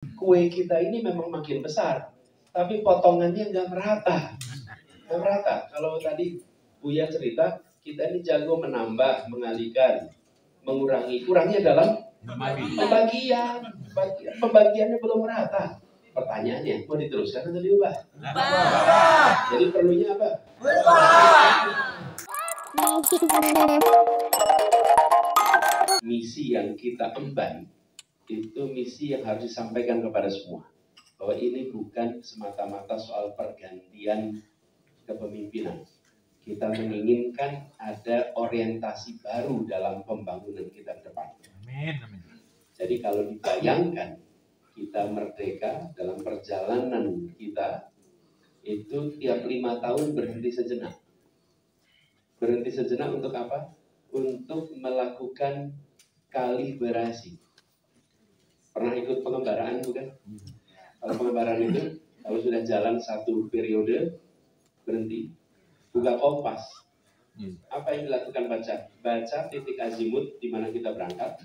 kue kita ini memang makin besar, tapi potongannya nggak merata. Nggak merata. Kalau tadi Buya cerita, kita ini jago menambah, mengalihkan, mengurangi. Kurangnya dalam pembagian. Pembagiannya belum merata. Pertanyaannya, mau diteruskan atau diubah? Jadi perlunya apa? Misi yang kita emban itu misi yang harus disampaikan kepada semua, bahwa ini bukan semata-mata soal pergantian kepemimpinan. Kita menginginkan ada orientasi baru dalam pembangunan kita ke depan. Amin. Jadi kalau dibayangkan kita merdeka dalam perjalanan kita itu tiap 5 tahun berhenti sejenak. Berhenti sejenak untuk apa? Untuk melakukan kalibrasi. Pernah ikut pengembaraan bukan? Kalau pengembaraan itu, kalau sudah jalan satu periode, berhenti, buka kompas. Apa yang dilakukan baca titik azimut di mana kita berangkat,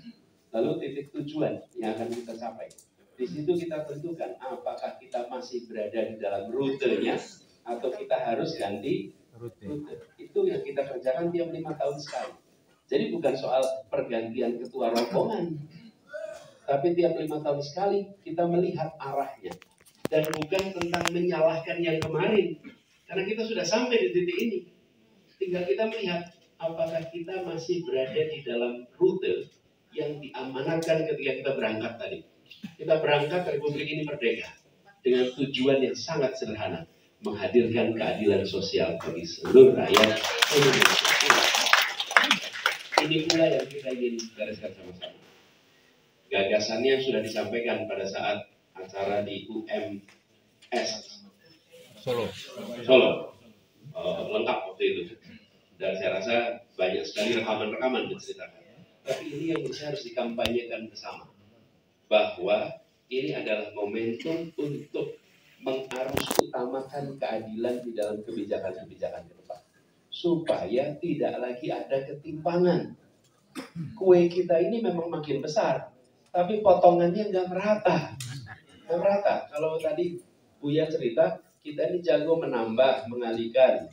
lalu titik tujuan yang akan kita capai. Di situ kita tentukan apakah kita masih berada di dalam rutenya atau kita harus ganti rute. Itu yang kita kerjakan tiap 5 tahun sekali. Jadi bukan soal pergantian ketua rombongan, tapi tiap 5 tahun sekali kita melihat arahnya. Dan bukan tentang menyalahkan yang kemarin, karena kita sudah sampai di titik ini. Tinggal kita melihat apakah kita masih berada di dalam rute yang diamanatkan ketika kita berangkat tadi. Kita berangkat Republik ini merdeka dengan tujuan yang sangat sederhana, menghadirkan keadilan sosial bagi seluruh rakyat Indonesia. Ini pula yang kita ingin gariskan sama-sama. Gagasannya sudah disampaikan pada saat acara di UMS Solo. Lengkap waktu itu. Dan saya rasa banyak sekali rekaman-rekaman diceritakan. Tapi ini yang harus dikampanyekan bersama. Bahwa ini adalah momentum untuk mengarus utamakan keadilan di dalam kebijakan-kebijakan ke depan. Supaya tidak lagi ada ketimpangan. Kue kita ini memang makin besar, tapi potongannya nggak merata. Nggak merata. Kalau tadi Buya cerita, kita ini jago menambah, mengalihkan,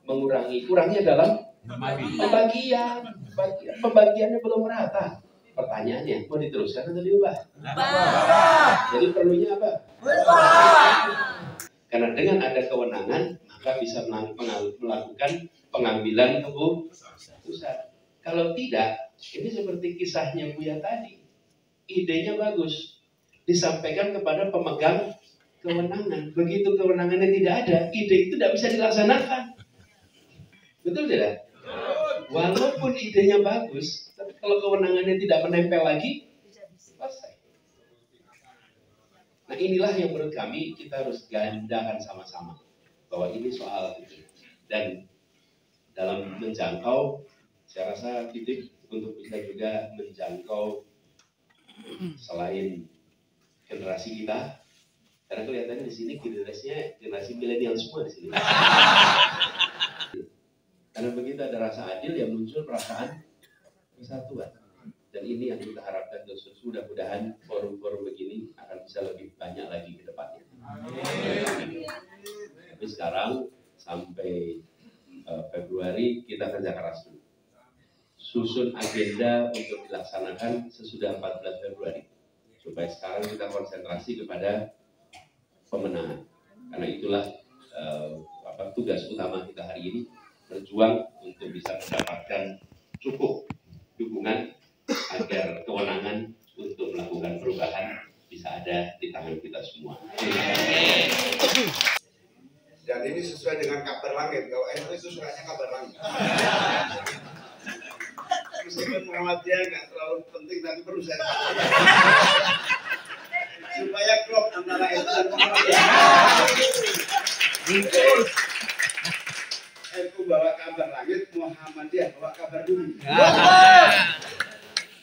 mengurangi. Kurangnya dalam pembagian. Pembagiannya belum merata. Pertanyaannya, mau diteruskan atau diubah? Jadi perlunya apa? Karena dengan ada kewenangan, maka bisa melakukan pengambilan keputusan. Kalau tidak, ini seperti kisahnya Buya tadi. Idenya bagus, disampaikan kepada pemegang kewenangan. Begitu kewenangannya tidak ada, ide itu tidak bisa dilaksanakan. Betul tidak? Walaupun idenya bagus, tapi kalau kewenangannya tidak menempel lagi, selesai. Nah inilah yang menurut kami kita harus gandakan sama-sama. Bahwa ini soal itu. Dan dalam menjangkau, saya rasa titik untuk bisa juga menjangkau selain generasi kita, karena kelihatannya di sini generasi milenial semua di sini. Karena begitu ada rasa adil yang muncul perasaan persatuan. Dan ini yang kita harapkan mudah-mudahan forum-forum begini akan bisa lebih banyak lagi ke depannya. Tapi sekarang sampai Februari kita kerja keras dulu. Susun agenda untuk dilaksanakan sesudah 14 Februari. Supaya sekarang kita konsentrasi kepada pemenangan. Karena itulah tugas utama kita hari ini, berjuang untuk bisa mendapatkan cukup dukungan agar kewenangan untuk melakukan perubahan bisa ada di tangan kita semua. Dan ini sesuai dengan kabar langit. Kalau NU itu sukanya kabar langit. Meskipun Muhammadiyah nggak terlalu penting, tapi perlu saya supaya klop antara NU dan Muhammadiyah. NU bawa kabar langit, Muhammadiyah bawa kabar bumi.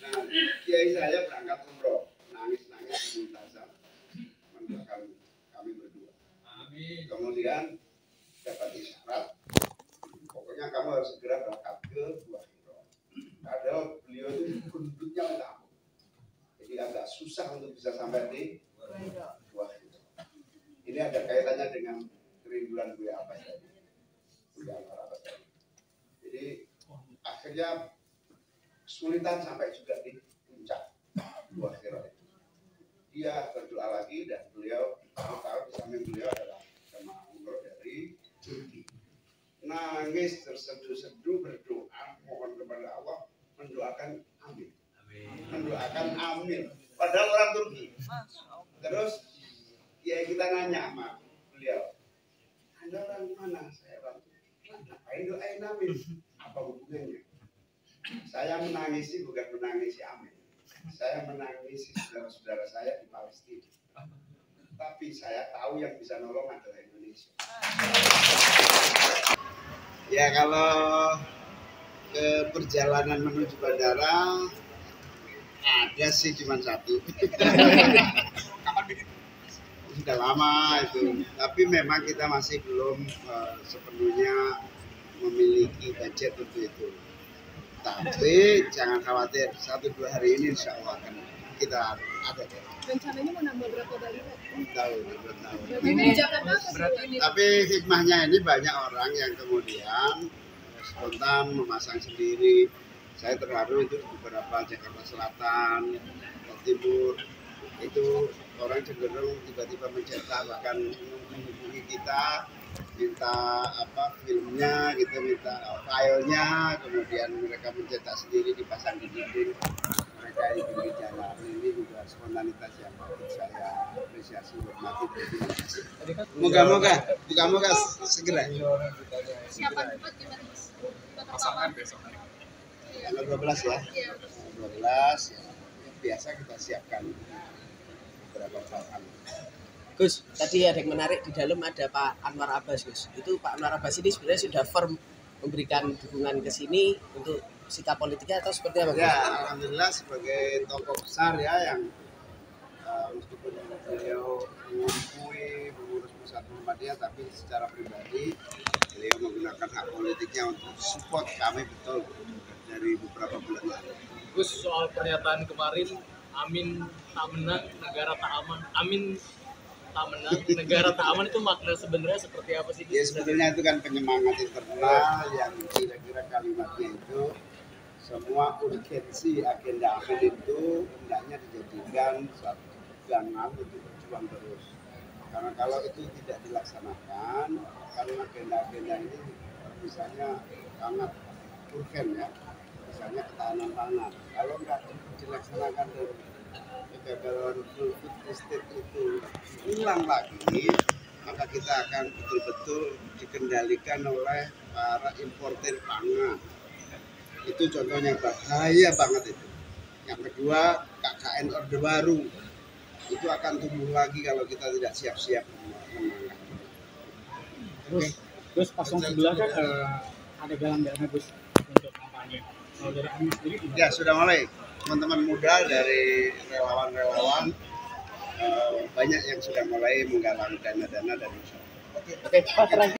Nah, kiai saya berangkat umroh, nangis muntazam mendoakan kami berdua. Kemudian dapat isyarat, pokoknya kamu harus segera berangkat ke Gua Hiro. Padahal beliau itu penduduknya minta ampun, jadi agak susah untuk bisa sampai di akhirnya kesulitan sampai juga di puncak Gua Hira itu. Dia berdoa lagi dan beliau tahu di samping beliau adalah jemaah umroh dari Turki. Nangis terseduh-seduh berdoa mohon kepada Allah mendoakan amin. Mendoakan amin. Padahal orang Turki. Terus ya kita nanya sama beliau, Anda orang mana? Saya orang Turki. Ngapain doain amin? Apa hubungannya? Saya menangisi bukan menangisi amin. Saya menangisi saudara-saudara saya di Palestina. Tapi saya tahu yang bisa nolong adalah Indonesia. Ya kalau ke perjalanan menuju bandara ada sih cuma satu. Sudah lama itu. Tapi memang kita masih belum sepenuhnya memiliki budget untuk itu. Tapi jangan khawatir, 1-2 hari ini insya Allah akan kita ada. Rencananya mau nambah berapa kali? Belum tahu. Berarti Tapi hikmahnya ini banyak orang yang kemudian spontan memasang sendiri. Saya terharu itu di beberapa Jakarta Selatan, Jakarta Timur, itu orang cenderung tiba-tiba mencetak, bahkan menghubungi kita, minta filmnya gitu, minta filenya, kemudian mereka mencetak sendiri dipasang di dinding, mereka di pinggir jalan. Ini juga spontanitas yang saya apresiasi, hormati. Moga-moga segera. siapa tempat gimana Mas? Pasangan besok. Tanggal 12 ya. 12 ya. Biasa kita siapkan beberapa bahan. Gus, tadi ada yang menarik di dalam ada Pak Anwar Abbas, Gus. Itu Pak Anwar Abbas ini sebenarnya sudah firm memberikan dukungan ke sini untuk sikap politiknya atau seperti apa? Ya, alhamdulillah sebagai tokoh besar ya yang meskipun beliau mengurus pusat Muhammadiyah, tapi secara pribadi beliau menggunakan hak politiknya untuk support kami betul dari beberapa bulan lalu. Gus, soal pernyataan kemarin, amin tak menang, negara tak aman. Amin tak menang, negara tak aman itu makna sebenarnya seperti apa sih? Ya sebetulnya itu kan penyemangat internal yang kira-kira kalimatnya itu semua urgensi agenda amin itu hendaknya dijadikan satu pegangan untuk berjuang terus. Karena kalau itu tidak dilaksanakan, karena agenda-agenda ini misalnya sangat urgen ya, misalnya ketahanan pangan. Kalau nggak dilaksanakan dan kegagalan full food estate itu ulang lagi, maka kita akan betul-betul dikendalikan oleh para importer pangan. Itu contohnya bahaya banget itu. Yang kedua, KKN Orde Baru itu akan tumbuh lagi kalau kita tidak siap-siap menangani. Terus pasang sebelah kan ada galang dana Gus untuk kampanye. Kalau dari Amin sendiri gimana? Ya sudah mulai. Teman-teman muda dari relawan-relawan banyak yang sudah mulai menggalang dana-dana dari masyarakat. Oke, Pak,